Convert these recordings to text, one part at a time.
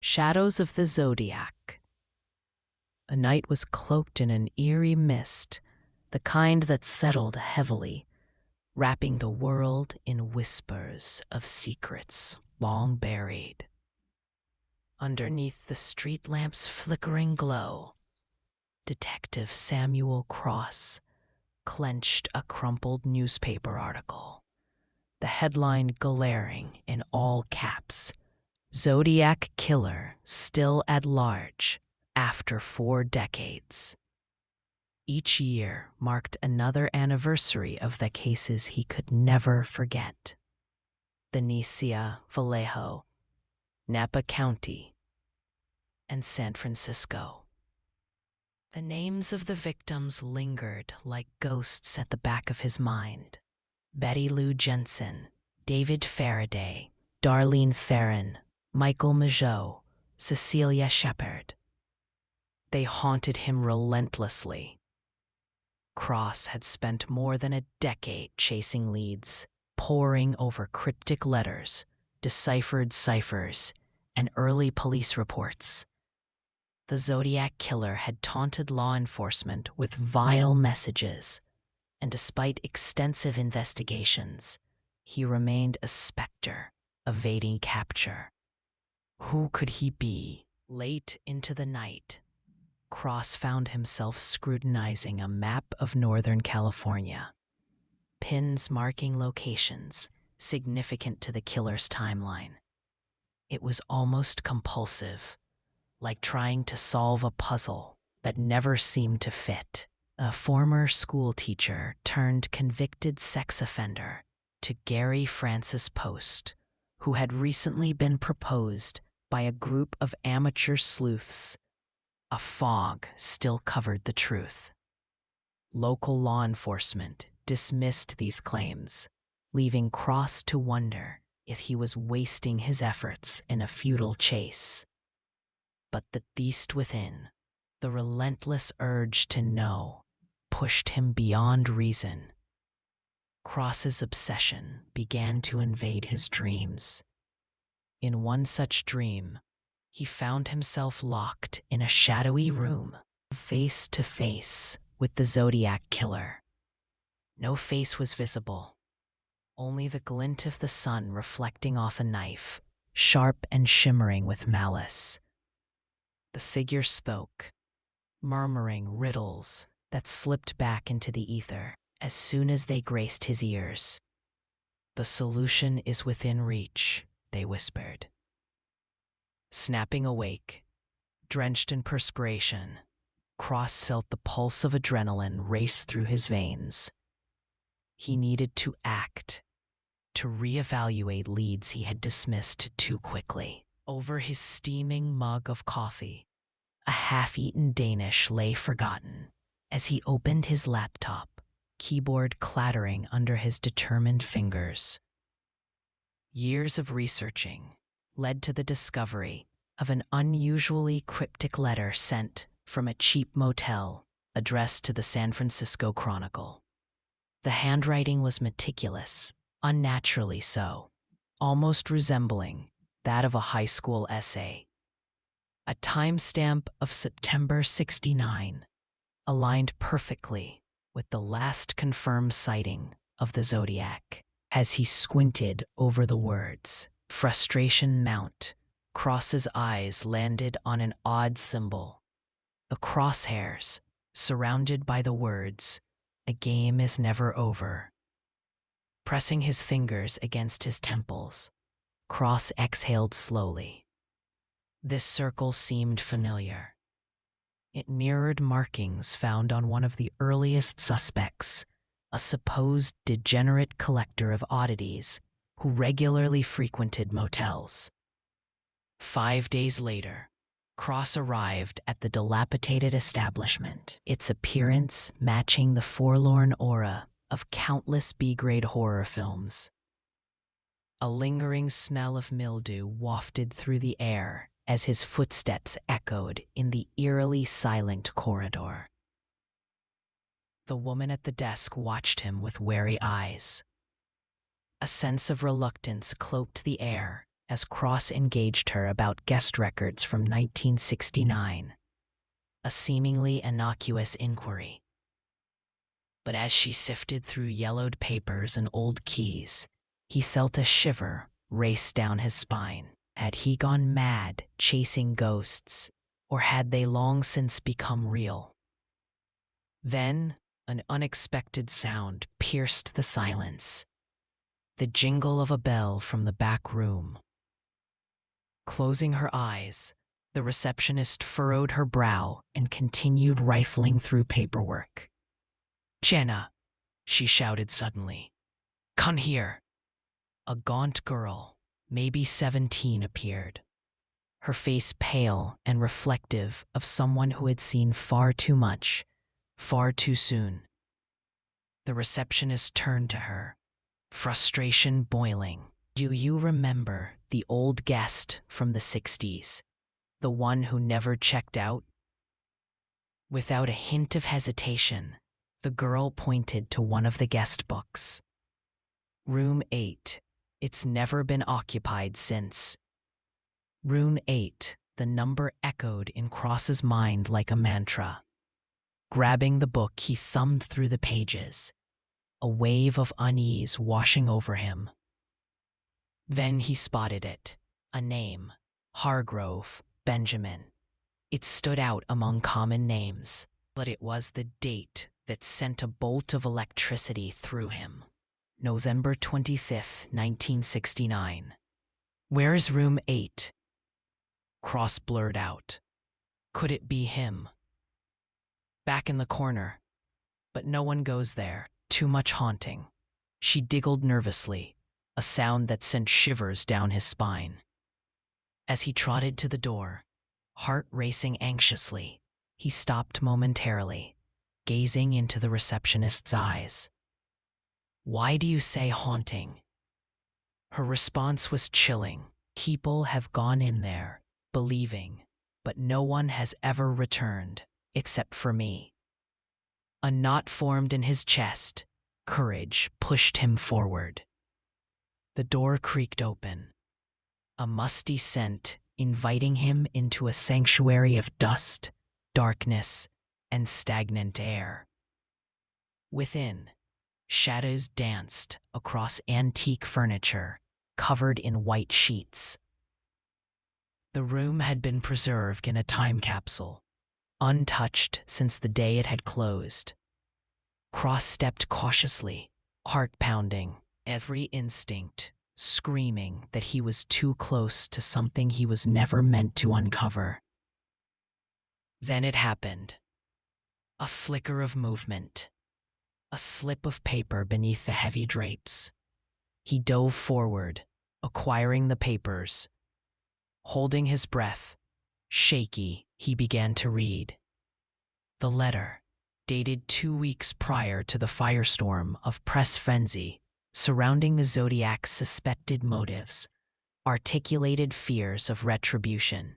Shadows of the Zodiac. A night was cloaked in an eerie mist, the kind that settled heavily, wrapping the world in whispers of secrets long buried. Underneath the street lamp's flickering glow, Detective Samuel Cross clenched a crumpled newspaper article, the headline glaring in all caps: Zodiac Killer Still at Large After 4 Decades. Each year marked another anniversary of the cases he could never forget. Benicia, Vallejo, Napa County, and San Francisco. The names of the victims lingered like ghosts at the back of his mind. Betty Lou Jensen, David Faraday, Darlene Ferrin, Michael Mageau, Cecilia Shepard. They haunted him relentlessly. Cross had spent more than a decade chasing leads, poring over cryptic letters, deciphered ciphers, and early police reports. The Zodiac Killer had taunted law enforcement with vile messages, and despite extensive investigations, he remained a specter, evading capture. Who could he be? Late into the night, Cross found himself scrutinizing a map of Northern California, pins marking locations significant to the killer's timeline. It was almost compulsive, like trying to solve a puzzle that never seemed to fit. A former school teacher turned convicted sex offender to Gary Francis Post, who had recently been proposed by a group of amateur sleuths. A fog still covered the truth. Local law enforcement dismissed these claims, leaving Cross to wonder if he was wasting his efforts in a futile chase. But the beast within, the relentless urge to know, pushed him beyond reason. Cross's obsession began to invade his dreams. In one such dream, he found himself locked in a shadowy room, face to face with the Zodiac Killer. No face was visible, only the glint of the sun reflecting off a knife, sharp and shimmering with malice. The figure spoke, murmuring riddles that slipped back into the ether as soon as they graced his ears. "The solution is within reach," they whispered. Snapping awake, drenched in perspiration, Cross felt the pulse of adrenaline race through his veins. He needed to act, to reevaluate leads he had dismissed too quickly. Over his steaming mug of coffee, a half-eaten Danish lay forgotten as he opened his laptop, keyboard clattering under his determined fingers. Years of researching led to the discovery of an unusually cryptic letter sent from a cheap motel addressed to the San Francisco Chronicle. The handwriting was meticulous, unnaturally so, almost resembling that of a high school essay. A timestamp of September '69 aligned perfectly with the last confirmed sighting of the Zodiac. As he squinted over the words, frustration mount, Cross's eyes landed on an odd symbol. The crosshairs, surrounded by the words, "A game is never over." Pressing his fingers against his temples, Cross exhaled slowly. This circle seemed familiar. It mirrored markings found on one of the earliest suspects, a supposed degenerate collector of oddities who regularly frequented motels. 5 days later, Cross arrived at the dilapidated establishment, its appearance matching the forlorn aura of countless B-grade horror films. A lingering smell of mildew wafted through the air as his footsteps echoed in the eerily silent corridor. The woman at the desk watched him with wary eyes. A sense of reluctance cloaked the air as Cross engaged her about guest records from 1969, a seemingly innocuous inquiry. But as she sifted through yellowed papers and old keys, he felt a shiver race down his spine. Had he gone mad chasing ghosts, or had they long since become real? Then, an unexpected sound pierced the silence, the jingle of a bell from the back room. Closing her eyes, the receptionist furrowed her brow and continued rifling through paperwork. "Jenna," she shouted suddenly, "come here." A gaunt girl, maybe 17, appeared, her face pale and reflective of someone who had seen far too much, far too soon. The receptionist turned to her, frustration boiling. "Do you remember the old guest from the 60s, the one who never checked out?" Without a hint of hesitation, the girl pointed to one of the guest books. "Room 8. It's never been occupied since." Room 8, the number echoed in Cross's mind like a mantra. Grabbing the book, he thumbed through the pages, a wave of unease washing over him. Then he spotted it, a name, Hargrove Benjamin. It stood out among common names, but it was the date that sent a bolt of electricity through him. November 25th, 1969. "Where is room 8? Cross blurred out. Could it be him? "Back in the corner. But no one goes there. Too much haunting." She diggled nervously, a sound that sent shivers down his spine. As he trotted to the door, heart racing anxiously, he stopped momentarily, gazing into the receptionist's eyes. "Why do you say haunting?" Her response was chilling. "People have gone in there, believing, but no one has ever returned, except for me." A knot formed in his chest. Courage pushed him forward. The door creaked open, a musty scent inviting him into a sanctuary of dust, darkness, and stagnant air. Within, shadows danced across antique furniture covered in white sheets. The room had been preserved in a time capsule, untouched since the day it had closed. Cross stepped cautiously, heart pounding, every instinct screaming that he was too close to something he was never meant to uncover. Then it happened. A flicker of movement, a slip of paper beneath the heavy drapes. He dove forward, acquiring the papers. Holding his breath, shaky, he began to read. The letter, dated 2 weeks prior to the firestorm of press frenzy surrounding the Zodiac's suspected motives, articulated fears of retribution.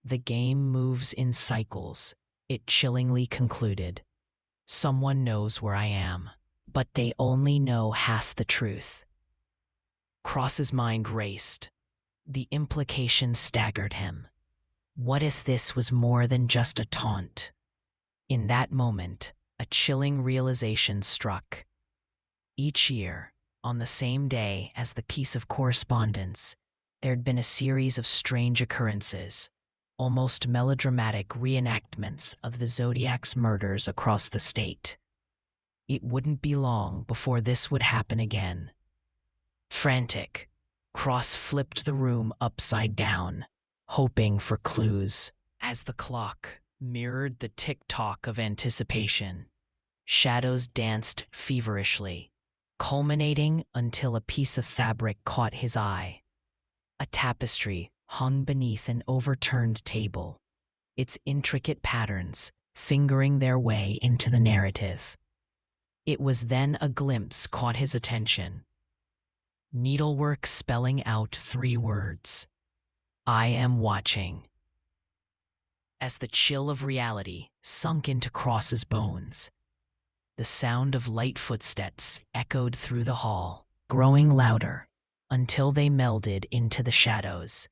"The game moves in cycles," it chillingly concluded. "Someone knows where I am, but they only know half the truth." Cross's mind raced. The implication staggered him. What if this was more than just a taunt? In that moment, a chilling realization struck. Each year, on the same day as the piece of correspondence, there'd been a series of strange occurrences, almost melodramatic reenactments of the Zodiac's murders across the state. It wouldn't be long before this would happen again. Frantic, Cross flipped the room upside down, hoping for clues. As the clock mirrored the tick-tock of anticipation, shadows danced feverishly, culminating until a piece of fabric caught his eye. A tapestry hung beneath an overturned table, its intricate patterns fingering their way into the narrative. It was then a glimpse caught his attention. Needlework spelling out 3 words. "I am watching." As the chill of reality sunk into Cross's bones, the sound of light footsteps echoed through the hall, growing louder, until they melded into the shadows.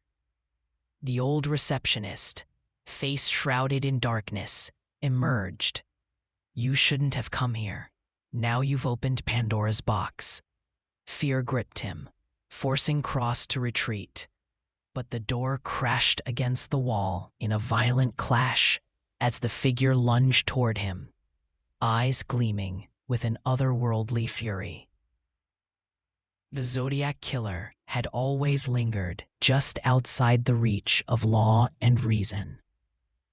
The old receptionist, face shrouded in darkness, emerged. "You shouldn't have come here. Now you've opened Pandora's box." Fear gripped him, forcing Cross to retreat. But the door crashed against the wall in a violent clash as the figure lunged toward him, eyes gleaming with an otherworldly fury. The Zodiac killer had always lingered just outside the reach of law and reason.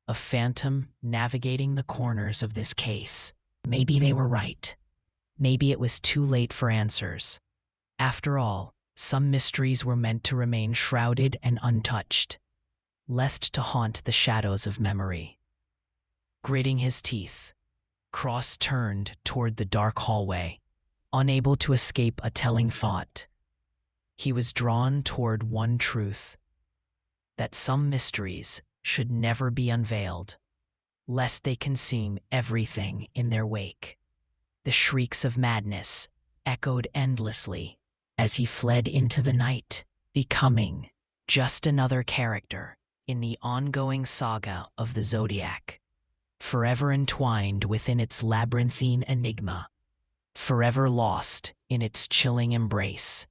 A phantom navigating the corners of this case. Maybe they were right. Maybe it was too late for answers. After all, some mysteries were meant to remain shrouded and untouched, left to haunt the shadows of memory. Gritting his teeth, Cross turned toward the dark hallway, unable to escape a telling thought. He was drawn toward one truth: that some mysteries should never be unveiled, lest they consume everything in their wake. The shrieks of madness echoed endlessly as he fled into the night, becoming just another character in the ongoing saga of the Zodiac, forever entwined within its labyrinthine enigma, forever lost in its chilling embrace.